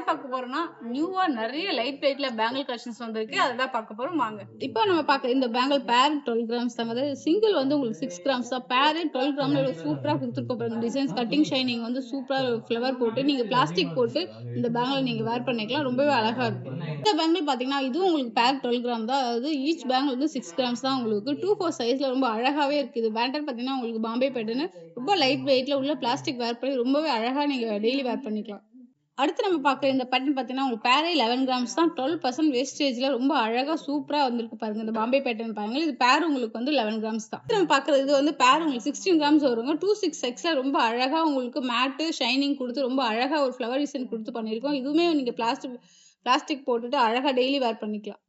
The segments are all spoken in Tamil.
பார்க்க போறோம்னா, நியூவா நெறைய லைட் வெயிட்ல பேங்கிள் கலெக்ஷன்ஸ் வந்திருக்கு. அததான் பார்க்க போறோம் வாங்க. இப்போ நம்ம பார்க்க இந்த பேங்கிள் பேர் 12 கிராம்ஸ் தாங்க. அதாவது சிங்கிள் வந்து உங்களுக்கு 6 கிராம்ஸ் தான். பேரே 12 கிராம்ல எவ்வளோ சூப்பரா குடுத்துருக்கோம் பாருங்க. டிசைன்ஸ் கட்டிங் ஷைனிங் வந்து சூப்பரா ஃப்ளவர் போட்டு, நீங்க பிளாஸ்டிக் போட்டு இந்த பேங்கிள நீங்க வேர் பண்ணிக்கலாம். ரொம்பவே அழகா இருக்கும். இந்த பேங்கிள் பார்த்தீங்கன்னா, இதுவும் உங்களுக்கு பேர் 12 கிராம் தான். அதாவது ஈச் பேங்கிள் வந்து 6 கிராம்ஸ் தான் உங்களுக்கு. 2, 4 சைஸ்ல ரொம்ப அழகாவே இருக்கு. இது பேட்டர்ன் பார்த்தீங்கன்னா, உங்களுக்கு பாம்பே பேட்டர்னு ரொம்ப லைட் வெயிட்ல உள்ள பிளாஸ்டிக் வேர் பண்ணி ரொம்பவே அழகா நீங்க டெய்லி வேர் பண்ணிக்கலாம். அடுத்து நம்ம பார்க்குற இந்த பேட்டர்ன் பார்த்தீங்கன்னா, உங்களுக்கு பேரே 11 கிராம்ஸ் தான். 12% வேஸ்டேஜ்ல ரொம்ப அழகா சூப்பரா வந்திருக்கு பாருங்க. இந்த பாம்பே பேட்டர்ன் பாருங்க. இது பேர் உங்களுக்கு வந்து 11 கிராம்ஸ் தான். அடுத்து நம்ம பார்க்குறது இது வந்து பேர் உங்களுக்கு 16 கிராம்ஸ் வருங்க. 26Xல ரொம்ப அழகா உங்களுக்கு மேட்டு, ஷைனிங் குடுத்து ரொம்ப அழகா ஒரு ஃப்ளவர் டிசைன் குடுத்து பண்ணியிருக்கோம். இதுவுமே நீங்க பிளாஸ்டிக் போட்டுட்டு அழகா டெய்லி வேர் பண்ணிக்கலாம்.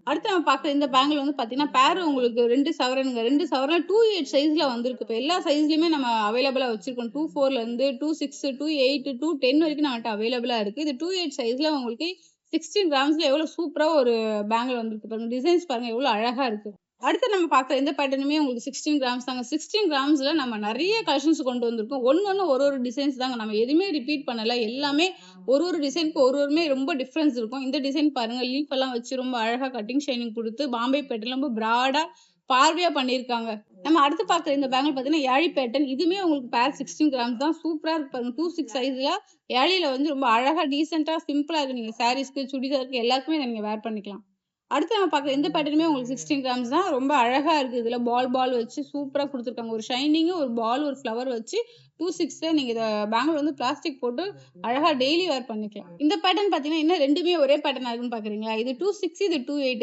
அடுத்து நம்ம பார்க்குற இந்த பேங்கிள் வந்து பார்த்தீங்கன்னா, பேர் உங்களுக்கு 2 சவரனுங்க. 2 சவரன்ல 28 சைஸ்ல வந்திருக்கு. இப்ப எல்லா சைஸ்லயுமே நம்ம அவைலபிளா வச்சிருக்கோம். 24லருந்து 26, 28, 210 வரைக்கும் நம்மள்ட்ட அவைலபிளா இருக்கு. இது 28 சைஸ்ல உங்களுக்கு 16 கிராம்ஸ்ல எவ்வளோ சூப்பரா ஒரு பேங்கிள் வந்திருக்கு பாருங்க. டிசைன்ஸ் பாருங்க எவ்வளோ அழகா இருக்கு. அடுத்து நம்ம பார்க்குற இந்த பேட்டர்னுமே உங்களுக்கு 16 கிராம்ஸ் தாங்க. 16 கிராம்ஸ்ல நம்ம நெறைய கலெக்ஷன்ஸ் கொண்டு வந்திருக்கோம். ஒண்ணு ஒரு டிசைன்ஸ் தாங்க. நம்ம எதுவுமே ரிப்பீட் பண்ணல. எல்லாமே ஒரு டிசைனுக்கு ஒருமே ரொம்ப டிஃபரன்ஸ் இருக்கும். இந்த டிசைன் பாருங்க லீஃப் எல்லாம் வச்சு ரொம்ப அழகா கட்டிங் ஷைனிங் குடுத்து பாம்பே பேட்டர்ன் ரொம்ப பிராடா பார்வையா பண்ணியிருக்காங்க. நம்ம அடுத்து பார்க்குற இந்த பேங்கிள் பார்த்தீங்கன்னா, யாழி பேட்டர்ன். இதுவுமே உங்களுக்கு பேர் 16 கிராம்ஸ் தான். சூப்பரா இருக்கு பாருங்க. 26 சைஸ்ல யாழில வந்து ரொம்ப அழகா டீசென்ட்டா சிம்பிளா இருக்கு. நீங்க சாரீஸ்க்கு, சுடிதாருக்கு எல்லாத்துக்குமே இத நீங்க வேர் பண்ணிக்கலாம். அடுத்து நம்ம பார்க்குற இந்த பேட்டர்னுமே உங்களுக்கு 16 கிராம்ஸ் தான். ரொம்ப அழகா இருக்கு. இதுல பால் வச்சு சூப்பரா குடுத்துருக்காங்க. ஒரு ஷைனிங்கு, ஒரு பால், ஒரு ஃப்ளவர் வச்சு 26ல நீங்க இத பேங்கிள் வந்து பிளாஸ்டிக் போட்டு அழகா டெய்லி வேர் பண்ணிக்கலாம். இந்த பேட்டர்ன் பார்த்தீங்கன்னா, என்ன 2மே ஒரே பேட்டர்னா இருக்குன்னு பார்க்குறீங்களா? இது 26 இது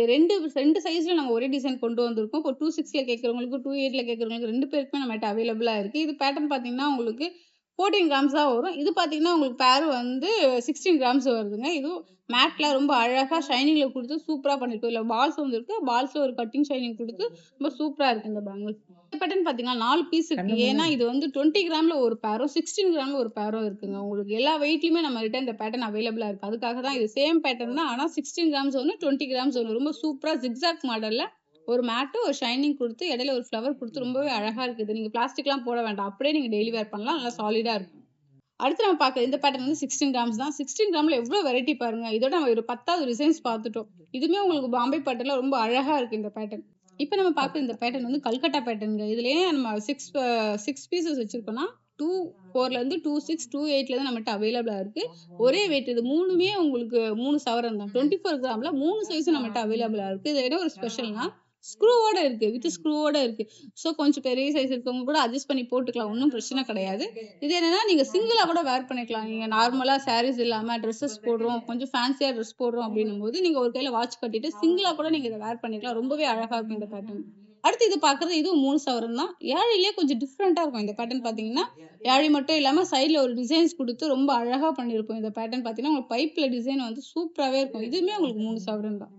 28 2 சைஸ்ல நம்ம ஒரே டிசைன் கொண்டு வந்திருக்கோம். இப்போ 26ல கேட்கிறவங்களுக்கு, 28ல கேட்கிறவங்களுக்கு 2 பேருக்குமே நம்மட்ட அவைலபிளா இருக்கு. இது பேட்டர்ன் பார்த்தீங்கன்னா, உங்களுக்கு 14 கிராம்ஸ் தான் வரும். இது பார்த்தீங்கன்னா, உங்களுக்கு பேர் வந்து 16 கிராம்ஸ் வருதுங்க. இதுவும் மேட்ல ரொம்ப அழகா ஷைனிங்ல குடுத்து சூப்பரா பண்ணியிருக்கோம். இதுல பால்ஸ் வந்துருக்கு. பால்ஸ்ல ஒரு கட்டிங் ஷைனிங் குடுத்து ரொம்ப சூப்பரா இருக்கு இந்த பேங்கிள். இந்த பேட்டர்ன் பார்த்தீங்கன்னா 4 பீஸ் இருக்கு. ஏன்னா இது வந்து 20 கிராம்ல ஒரு பேரும், 16 கிராம்ல ஒரு பேரும் இருக்குங்க. உங்களுக்கு எல்லா வெயிட்லயுமே நம்மகிட்ட இந்த பேட்டர்ன் அவைலபிளா இருக்கு. அதுக்காக தான் இது சேம் பேட்டர்ன் தான். ஆனா 16 கிராம்ஸ் ஒண்ணு, 20 கிராம்ஸ் ஒண்ணு. ரொம்ப சூப்பரா ஜிக்ஸாக் மாடல்ல ஒரு மேட்டு, ஒரு ஷைனிங் குடுத்து இடையில ஒரு ஃப்ளவர் குடுத்து ரொம்பவே அழகா இருக்குது. நீங்க பிளாஸ்டிக்லாம் போட வேண்டாம். அப்படியே நீங்க டெய்லி வேர் பண்ணலாம். நல்லா சாலிடா இருக்கும். அடுத்து நம்ம பார்க்குற இந்த பேட்டர்ன் வந்து 16 கிராம்ஸ் தான். 16 கிராம்ல எவ்ளோ வெரைட்டி பாருங்க. இதோட நம்ம ஒரு 10வது டிசைன்ஸ் பார்த்துட்டோம். இதுவுமே உங்களுக்கு பாம்பே பேட்டர்ன்ல ரொம்ப அழகா இருக்கு இந்த பேட்டர்ன். இப்ப நம்ம பார்க்குற இந்த பேட்டர்ன் வந்து கல்கட்டா பேட்டர்ன்ங்க. இதுலயே நம்ம 6 பீசஸ் வச்சிருக்கோம்னா, 24லருந்து 26, 28ல நம்மட்ட அவைலபிளா இருக்கு. ஒரே வெயிட் இது 3மே உங்களுக்கு 3 சவரன் தான். 24 கிராம்ல 3 சைஸும் நம்மட்ட அவைலபிளா இருக்கு. இதுல என்ன ஒரு ஸ்பெஷல்னா, ஸ்க்ரூவோட இருக்கு. வித் ஸ்க்ரூவோட இருக்கு. ஸோ கொஞ்சம் பெரிய சைஸ் இருக்கவங்க கூட அட்ஜஸ்ட் பண்ணி போட்டுக்கலாம். ஒண்ணும் பிரச்சனை கிடையாது. இது என்னன்னா, நீங்க சிங்கிளா கூட வேர் பண்ணிக்கலாம். நீங்க நார்மலா சாரீஸ் இல்லாம ட்ரெஸ்ஸஸ் போடுறோம், கொஞ்சம் ஃபேன்சியா ட்ரெஸ் போடுறோம் அப்படின்னும்போது, நீங்க ஒரு கையில வாட்ச் கட்டிட்டு சிங்கிளா கூட நீங்க இத வேர் பண்ணிக்கலாம். ரொம்பவே அழகா இருக்கும் இந்த பேட்டர்ன். அடுத்து இது பார்க்குறது இதுவும் 3 சவரன் தான். யாழிலயே கொஞ்சம் டிஃபரெண்ட்டா இருக்கும் இந்த பேட்டர்ன் பார்த்தீங்கன்னா, யாழி மட்டும் இல்லாம சைடுல ஒரு டிசைன்ஸ் குடுத்து ரொம்ப அழகா பண்ணியிருப்போம். இந்த பேட்டர்ன் பார்த்தீங்கன்னா, உங்களுக்கு பைப்ல டிசைன் வந்து சூப்பராவே இருக்கும். இதுவுமே உங்களுக்கு 3 சவரன் தான்.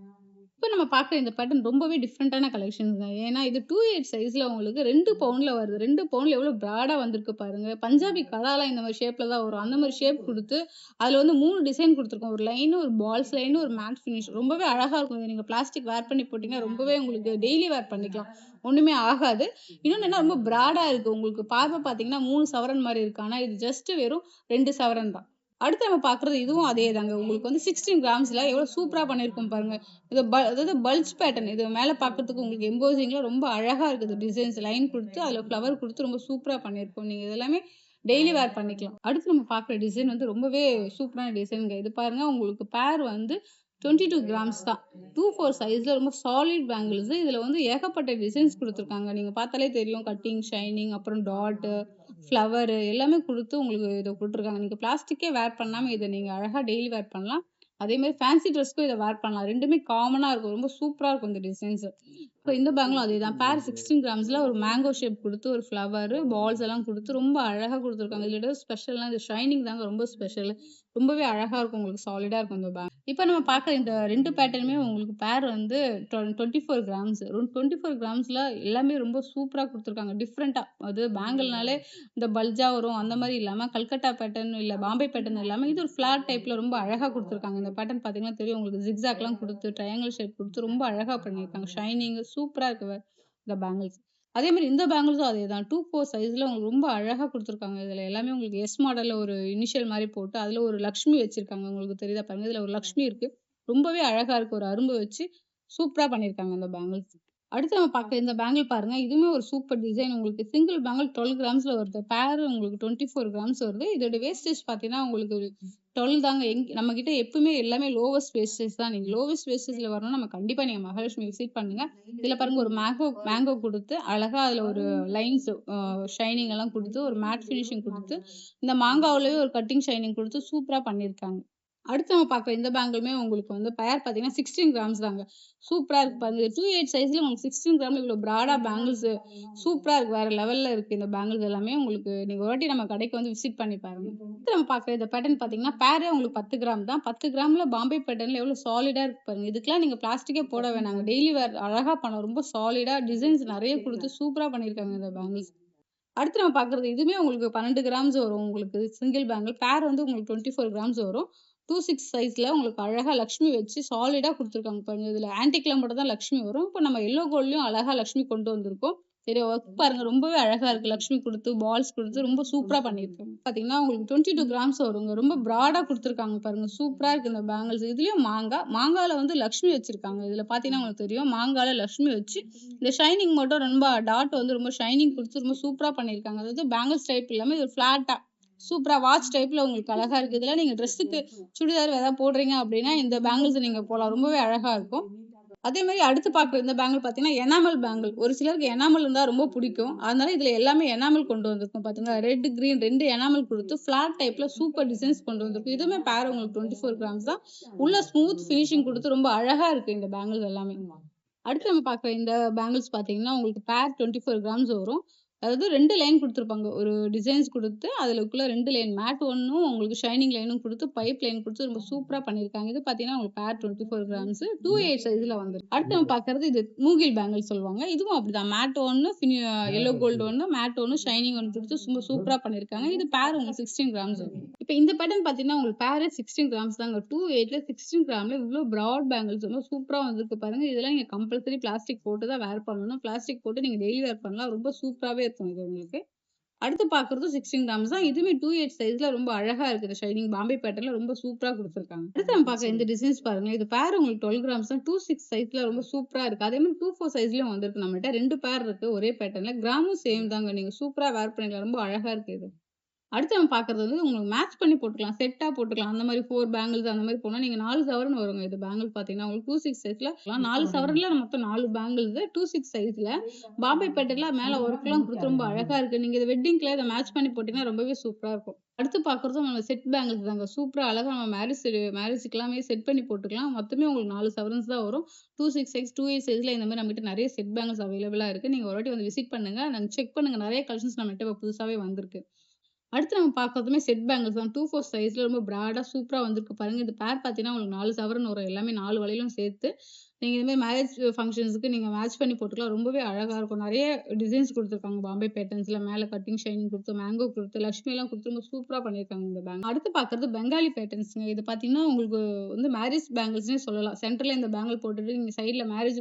இப்ப நம்ம பார்க்குற இந்த பேட்டர்ன் ரொம்பவே டிஃப்ரெண்டான கலெக்ஷன்ஸ்ங்க. ஏன்னா இது 28 சைஸ்ல உங்களுக்கு 2 பவுண்ட்ல வருது. 2 பவுண்ட்ல எவ்வளோ பிராடா வந்திருக்கு பாருங்க. பஞ்சாபி கலாலாம் இந்த மாரி ஷேப்ல தான் வரும். அந்த மாரி ஷேப் குடுத்து, அதுல வந்து 3 டிசைன் குடுத்துருக்கோம். ஒரு லைனு, ஒரு பால்ஸ் லைனு, ஒரு மேட் ஃபினிஷ். ரொம்பவே அழகா இருக்கும். இத நீங்க பிளாஸ்டிக் வேர் பண்ணி போட்டீங்கன்னா, ரொம்பவே உங்களுக்கு டெய்லி வேர் பண்ணிக்கலாம். ஒண்ணுமே ஆகாது. இன்னொன்னு என்ன ரொம்ப பிராடா இருக்கு. உங்களுக்கு பார்வை பார்த்தீங்கன்னா 3 சவரன் மாரி இருக்கு. ஆனா இது ஜஸ்ட் வெறும் 2 சவரன் தான். அடுத்து நம்ம பார்க்குறது இதுவும் அதேதாங்க. உங்களுக்கு வந்து 16 கிராம்ஸ்ல எவ்வளோ சூப்பரா பண்ணியிருக்கோம் பாருங்க. இது அதாவது பல்ஜ் பேட்டர்ன். இது மேல பார்க்கறதுக்கு உங்களுக்கு எம்போசிங்ல ரொம்ப அழகா இருக்குது. டிசைன்ஸ் லைன் குடுத்து, அதுல ஃப்ளவர் குடுத்து ரொம்ப சூப்பரா பண்ணியிருக்கோம். நீங்க இது எல்லாமே டெய்லி வேர் பண்ணிக்கலாம். அடுத்து நம்ம பார்க்குற டிசைன் வந்து ரொம்பவே சூப்பரான டிசைன்ங்க. இது பாருங்க உங்களுக்கு பேர் வந்து 22 கிராம்ஸ் தான். 24 சைஸ்ல ரொம்ப சாலிட் பேங்கிள்ஸ். இதுல வந்து ஏகப்பட்ட டிசைன்ஸ் குடுத்துருக்காங்க. நீங்க பார்த்தாலே தெரியும். கட்டிங், ஷைனிங், அப்புறம் டாட்டு, ஃப்ளவரு எல்லாமே குடுத்து உங்களுக்கு இத குடுத்துருக்காங்க. நீங்க பிளாஸ்டிக்கே வேர் பண்ணாம இத நீங்க அழகா டெய்லி வேர் பண்ணலாம். அதே மாரி ஃபேன்சி ட்ரெஸ்க்கும் இத வேர் பண்ணலாம். 2மே காமனா இருக்கும். ரொம்ப சூப்பரா இருக்கும் இந்த டிசைன்ஸ். இப்ப இந்த பேங்க்லும் அதேதான். பேர் 16 கிராம்ஸ்ல ஒரு மேங்கோ ஷேப் குடுத்து, ஒரு ஃப்ளவரு, பால்ஸ் எல்லாம் குடுத்து ரொம்ப அழகா குடுத்துருக்காங்க. இதுல ஏதோ ஸ்பெஷல்னா இந்த ஷைனிங் தாங்க ரொம்ப ஸ்பெஷல். ரொம்பவே அழகா இருக்கும். உங்களுக்கு சாலிடா இருக்கும் இந்த பேங்க். இப்ப நம்ம பார்க்குற இந்த 2 பேட்டர்னுமே உங்களுக்கு பேர் வந்து 24 கிராம்ஸ். 24 கிராம்ஸ்ல எல்லாமே ரொம்ப சூப்பரா குடுத்துருக்காங்க. டிஃபரெண்ட்டா. அது பேங்கிள்னாலே இந்த பல்ஜா வரும். அந்த மாரி இல்லாம கல்கட்டா பேட்டர்ன் இல்ல பாம்பே பேட்டர்ன் இல்லாம இது ஒரு ஃபிளாட் டைப்ல ரொம்ப அழகா குடுத்துருக்காங்க. இந்த பேட்டர்ன் பார்த்தீங்கன்னா தெரியும் உங்களுக்கு ஜிக்ஸாக்லாம் குடுத்து, ட்ரையாங்கிள் ஷேப் குடுத்து ரொம்ப அழகா பண்ணியிருக்காங்க. ஷைனிங் சூப்பரா இருக்கு இந்த பேங்கிள்ஸ். அதே மாதிரி இந்த பேங்கிள்ஸும் அதேதான். 2, 4 சைஸ்ல உங்களுக்கு ரொம்ப அழகா குடுத்துருக்காங்க. இதுல எல்லாமே உங்களுக்கு எஸ் மாடல்ல ஒரு இனிஷியல் மாரி போட்டு, அதுல ஒரு லக்ஷ்மி வச்சிருக்காங்க. உங்களுக்கு தெரியுதா பாருங்க. இதுல ஒரு லக்ஷ்மி இருக்கு. ரொம்பவே அழகா இருக்கு. ஒரு அரும்பு வச்சு சூப்பரா பண்ணியிருக்காங்க இந்த பேங்கிள்ஸ். அடுத்து நம்ம பார்க்குற இந்த பேங்கிள் பாருங்க. இதுவுமே ஒரு சூப்பர் டிசைன். உங்களுக்கு சிங்கிள் பேங்கிள் 12 கிராம்ஸ்ல வருது. பேர் உங்களுக்கு 24 கிராம்ஸ் வருது. இதோட வேஸ்டேஜ் பார்த்தீங்கன்னா, உங்களுக்கு 12 தாங்க. நம்மகிட்ட எப்பவுமே எல்லாமே லோவஸ்ட் வேஸ்டேஜ் தான். நீங்க லோவஸ்ட் வேஸ்டேஜ்ல வரணும்னா, கண்டிப்பா நீங்க மகாலட்சுமி விசிட் பண்ணுங்க. இதுல பாருங்க ஒரு மேங்கோ குடுத்து, அழகா அதுல ஒரு லைன்ஸ் ஷைனிங் எல்லாம் குடுத்து, ஒரு மேட் ஃபினிஷிங் குடுத்து, இந்த மாங்காவுலயே ஒரு கட்டிங் ஷைனிங் குடுத்து சூப்பரா பண்ணியிருக்காங்க. அடுத்து நம்ம பார்க்குற இந்த பேங்கிளுமே உங்களுக்கு வந்து பேர் பார்த்தீங்கன்னா 16 கிராம்ஸ் தாங்க. சூப்பரா இருக்கு பாருங்க. 28 சைஸ்ல உங்களுக்கு 16 கிராம்ல இவ்வளோ பிராடா பேங்கிள்ஸ் சூப்பரா இருக்கு. வேற லெவல்ல இருக்கு இந்த பேங்கிள்ஸ் எல்லாமே. உங்களுக்கு நீங்க ஒரு வாட்டி நம்ம கடைக்கு வந்து விசிட் பண்ணி பாருங்க. அடுத்து நம்ம பார்க்குற இந்த பேட்டர்ன் பார்த்தீங்கன்னா, பேரே உங்களுக்கு 10 கிராம் தான். 10 கிராம்ல பாம்பே பேட்டர்ன்ல எவ்வளோ சாலிடா இருக்கு பாருங்க. இதுக்கெல்லாம் நீங்க பிளாஸ்டிக்கே போட வேணாங்க. டெய்லி வேர் அழகா பண்ணலாம். ரொம்ப சாலிடா டிசைன்ஸ் நிறைய குடுத்து சூப்பரா பண்ணியிருக்காங்க இந்த பேங்கிள்ஸ். அடுத்து நம்ம பார்க்குறது இதுவுமே உங்களுக்கு 12 கிராம்ஸ் வரும். உங்களுக்கு சிங்கிள் பேங்கிள். பேர் வந்து உங்களுக்கு 24 கிராம்ஸ் வரும். 26 சைஸ்ல உங்களுக்கு அழகா லக்ஷ்மி வச்சு சாலிடா குடுத்துருக்காங்க பாருங்க. இதுல ஆன்டிக்ல மட்டும் தான் லக்ஷ்மி வரும். இப்ப நம்ம எல்லோ கோல்ட்லயும் அழகா லக்ஷ்மி கொண்டு வந்திருக்கோம். சரி ஒர்க் பாருங்க ரொம்பவே அழகா இருக்கு. லக்ஷ்மி குடுத்து, பால்ஸ் குடுத்து ரொம்ப சூப்பரா பண்ணியிருக்காங்க. பாத்தீங்கன்னா உங்களுக்கு 22 கிராம்ஸ் வருங்க. ரொம்ப பிராடா குடுத்துருக்காங்க பாருங்க. சூப்பரா இருக்கு இந்த பேங்கிள்ஸ். இதுலயும் மாங்கால வந்து லக்ஷ்மி வச்சிருக்காங்க. இதுல பாத்தீங்கன்னா உங்களுக்கு தெரியும். மாங்கால லக்ஷ்மி வச்சு இந்த ஷைனிங் மட்டும் ரொம்ப டாட் வந்து ரொம்ப ஷைனிங் குடுத்து ரொம்ப சூப்பரா பண்ணியிருக்காங்க. அதாவது பேங்கிள்ஸ் டைப் இல்லாம இது ஃபிளாட்டா சூப்பரா வாட்ச் டைப்ல உங்களுக்கு அழகா இருக்கு. இதெல்லாம் நீங்க ட்ரெஸ்ஸுக்கு சுடிதார் ஏதாவது போடுறீங்க அப்படின்னா இந்த பேங்கிள்ஸ் நீங்க போடலாம். ரொம்பவே அழகா இருக்கும். அதே மாதிரி அடுத்து பார்க்குற இந்த பேங்கிள் பார்த்தீங்கன்னா, எனாமல் பேங்கிள். ஒரு சிலருக்கு எனாமல் இருந்தா ரொம்ப பிடிக்கும். அதனால இதுல எல்லாமே எனாமல் கொண்டு வந்திருக்கோம். பாத்தீங்களா? ரெட், கிரீன் 2 எனாமல் குடுத்து ஃபிளாட் டைப்ல சூப்பர் டிசைன்ஸ் கொண்டு வந்திருக்கும். இதுவுமே பேர் உங்களுக்கு 24 கிராம்ஸ் தான். உள்ள ஸ்மூத் ஃபினிஷிங் குடுத்து ரொம்ப அழகா இருக்கு இந்த பேங்கிள்ஸ் எல்லாமே. அடுத்து நம்ம பார்க்குற இந்த பேங்கிள்ஸ் பார்த்தீங்கன்னா, உங்களுக்கு பேர் 24 கிராம்ஸ் வரும். அதாவது 2 லைன் குடுத்துருப்பாங்க. ஒரு டிசைன்ஸ் குடுத்து, அதுலக்குள்ள 2 லைன் மேட் ஒண்ணும், உங்களுக்கு ஷைனிங் லைனும் குடுத்து, பைப் லைன் குடுத்து ரொம்ப சூப்பரா பண்ணியிருக்காங்க. இது பார்த்தீங்கன்னா, உங்களுக்கு பேர் 24 கிராம்ஸ் 28 சைஸ்ல வந்துரும். அடுத்து நம்ம பார்க்குறது இது மூங்கில் பேங்கிள் சொல்லுவாங்க. இதுவும் அப்படிதான். மேட் ஒண்ணு, எல்லோ கோல்டு ஒண்ணு, மேட் ஒண்ணு, ஷைனிங் ஒண்ணு குடுத்து ரொம்ப சூப்பரா பண்ணியிருக்காங்க. இது பேர் உங்களுக்கு 16 கிராம்ஸ் வரும். இப்ப இந்த பேட்டர்ன் பார்த்தீங்கன்னா, உங்களுக்கு பேரே 16 கிராம்ஸ் தாங்க. 28ல 16 கிராம்ல இவ்ளோ பிராட் பேங்கிள்ஸ் ரொம்ப சூப்பரா வந்திருக்கு பாருங்க. இதெல்லாம் நீங்க கம்பல்சரி பிளாஸ்டிக் போட்டு தான் வேர் பண்ணணும். பிளாஸ்டிக் போட்டு நீங்க டெய்லி வேர் பண்ணலாம். ரொம்ப சூப்பராவே இருக்கும் இது உங்களுக்கு. அடுத்து பார்க்குறதும் 16 கிராம்ஸ் தான். இதுவுமே 28 சைஸ்ல ரொம்ப அழகா இருக்கு. இந்த ஷைனிங் பாம்பே பேட்டர்ன்ல ரொம்ப சூப்பரா குடுத்துருக்காங்க. அடுத்து நம்ம பார்க்குற இந்த டிசைன்ஸ் பாருங்க. இது பேர் உங்களுக்கு 12 கிராம்ஸ் தான். 26 சைஸ்ல ரொம்ப சூப்பரா இருக்கு. அதே மாதிரி 24 சைஸ்லயும் வந்திருக்கு நம்மள்ட்ட. 2 பேர் இருக்கு ஒரே பேட்டர்ன்ல. கிராமும் சேம் தாங்க. நீங்க சூப்பரா வேர் பண்ணிக்கலாம். ரொம்ப அழகா இருக்கு இது. அடுத்து நம்ம பார்க்குறது வந்து உங்களுக்கு மேட்ச் பண்ணி போட்டுக்கலாம். செட்டா போட்டுக்கலாம். அந்த மாதிரி 4 பேங்கிள்ஸ் அந்த மாதிரி போனா நீங்க 4 சவரன் வருங்க. இது பேங்கிள் பார்த்தீங்கன்னா, உங்களுக்கு 26 சைஸ்ல 4 சவரன்ல மொத்தம் 4 பேங்கிள்ஸ் 26 சைஸ்ல பாம்பே பேட்டர்ன்ல மேல ஒர்க்லாம் குடுத்து ரொம்ப அழகா இருக்கு. நீங்க இத வெட்டிங்ல இத மேட்ச் பண்ணி போட்டீங்கன்னா ரொம்பவே சூப்பரா இருக்கும். அடுத்து பார்க்குறதும் நம்ம செட் பேங்கிள்ஸ் தாங்க. சூப்பரா அழகா நம்ம மேரேஜ்க்குலாமே செட் பண்ணி போட்டுக்கலாம். மொத்தமே உங்களுக்கு 4 சவரன்ஸ் தான் வரும். 26 சைஸ், 28 சைஸ்ல இந்த மாதிரி நம்மகிட்ட நிறைய செட் பேங்கிள்ஸ் அவைலபிளா இருக்கு. நீங்க ஒரு வாட்டி வந்து விசிட் பண்ணுங்க. செக் பண்ணுங்க. நிறைய கலெக்ஷன்ஸ் நம்மகிட்ட இப்ப புதுசாவே வந்திருக்கு. அடுத்து நம்ம பார்க்குறதுமே செட் பேங்கிள்ஸ் தான். 24 சைஸ்ல ரொம்ப பிராடா சூப்பரா வந்திருக்கு பாருங்க. இது பேர் பார்த்தீங்கன்னா, உங்களுக்கு 4 சவரன் வரும். எல்லாமே 4 வளையலும் சேர்த்து நீங்க இந்த மாதிரி மேரேஜ் ஃபங்ஷன்ஸ்க்கு நீங்க மேட்ச் பண்ணி போட்டுக்கலாம். ரொம்பவே அழகா இருக்கும். நிறைய டிசைன்ஸ் குடுத்துருக்காங்க. பாம்பே பேட்டர்ன்ஸ்ல மேல கட்டிங் ஷைனிங் குடுத்து, மேங்கோ குடுத்து, லக்ஷ்மி எல்லாம் குடுத்து ரொம்ப சூப்பரா பண்ணியிருக்காங்க இந்த பேங்கிள். அடுத்து பார்க்குறது பெங்காலி பேட்டர்ன்ஸ்ங்க. இது பார்த்தீங்கன்னா, உங்களுக்கு வந்து மேரேஜ் பேங்கிள்ஸ்னே சொல்லலாம். சென்டர்ல இந்த பேங்கிள் போட்டுட்டு நீங்க சைடுல மேரேஜ்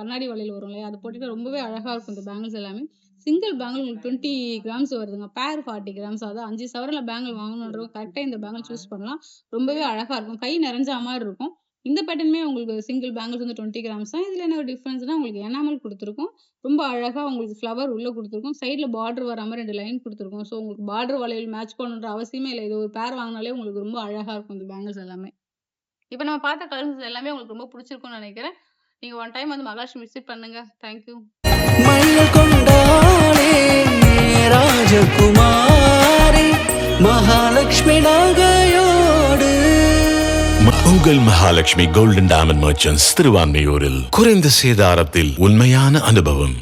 கண்ணாடி வளையல் வரும் இல்லையா? அது போட்டுட்டு ரொம்பவே அழகா இருக்கும் இந்த பேங்கிள்ஸ் எல்லாமே. சிங்கிள் பேங்கிள் உங்களுக்கு 20 கிராம்ஸ் வருதுங்க. பேர் 40 கிராம்ஸ். அதாவது 5 சவரன்ல பேங்கிள் வாங்கணுன்றவங்க கரெக்ட்டா இந்த பேங்கிள் சூஸ் பண்ணலாம். ரொம்பவே அழகா இருக்கும். கை நிறைஞ்சா மாரி இருக்கும். இந்த பேட்டர்னுமே உங்களுக்கு சிங்கிள் பேங்கிள்ஸ் வந்து 20 கிராம்ஸ் தான். இதுல என்ன ஒரு டிஃபரன்ஸ்னா உங்களுக்கு எனாமல் குடுத்துருக்கும். ரொம்ப அழகா உங்களுக்கு ஃப்ளவர் உள்ள குடுத்துருக்கும். சைடுல பார்டர் வராம 2 லைன் குடுத்துருக்கும். ஸோ உங்களுக்கு பார்டர் வளையல் மேட்ச் பண்ணணுன்ற அவசியமே இல்ல. இது ஒரு பேர் வாங்குனாலே உங்களுக்கு ரொம்ப அழகா இருக்கும் இந்த பேங்கிள்ஸ் எல்லாமே. இப்ப நம்ம பார்த்த கலர்ஸ் எல்லாமே உங்களுக்கு ரொம்ப பிடிச்சிருக்கும்னு நினைக்கிறேன். நீங்க ஒன் டைம் வந்து மகாலட்சுமி விசிட் பண்ணுங்க. Thank you. மயில் கொண்டாளே ராஜகுமாரி மகாலட்சுமி நகையோடு. உங்கள் மகாலட்சுமி கோல்டன் டைமண்ட் மர்ச்சன்ட்ஸ் திருவான்மையூரில் குறைந்த சேதாரத்தில் உண்மையான அனுபவம்.